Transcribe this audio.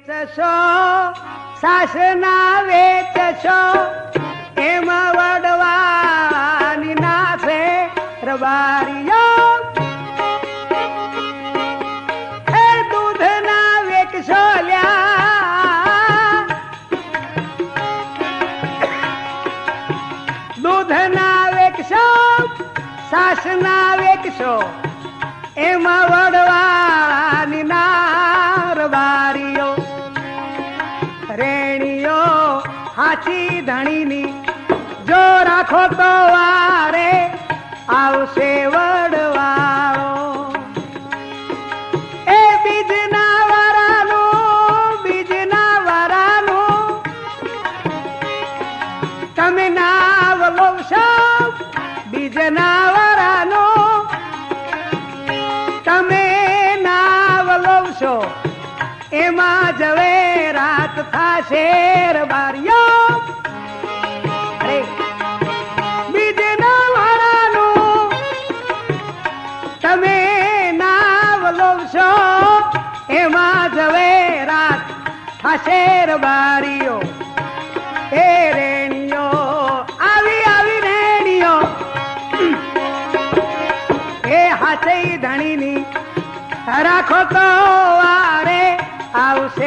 વેચશો સાસના વેચશો એમાં વડવાની નાથે રબારીઓ એ દૂધના વેચશો લ્યા દૂધના વેચશો સાસના વેચશો એમાં વડવાની નારબારીઓ રેણીઓ હાચી ધણીની જો રાખો તો વારે આવશે વડવાળો એ બીજના વરાનું તમે નાવ લોશો બીજના વરાનું તમે નાવ લોશો એમાં જવે રાત થાશે રબારીઓ બીજના વરાનું તમે નાવ લોશો એમાં જવે રાત થાશે રબારીઓ એ રેણીઓ આવી આવી રેણીઓ એ હાથે ધણીની રાખો તો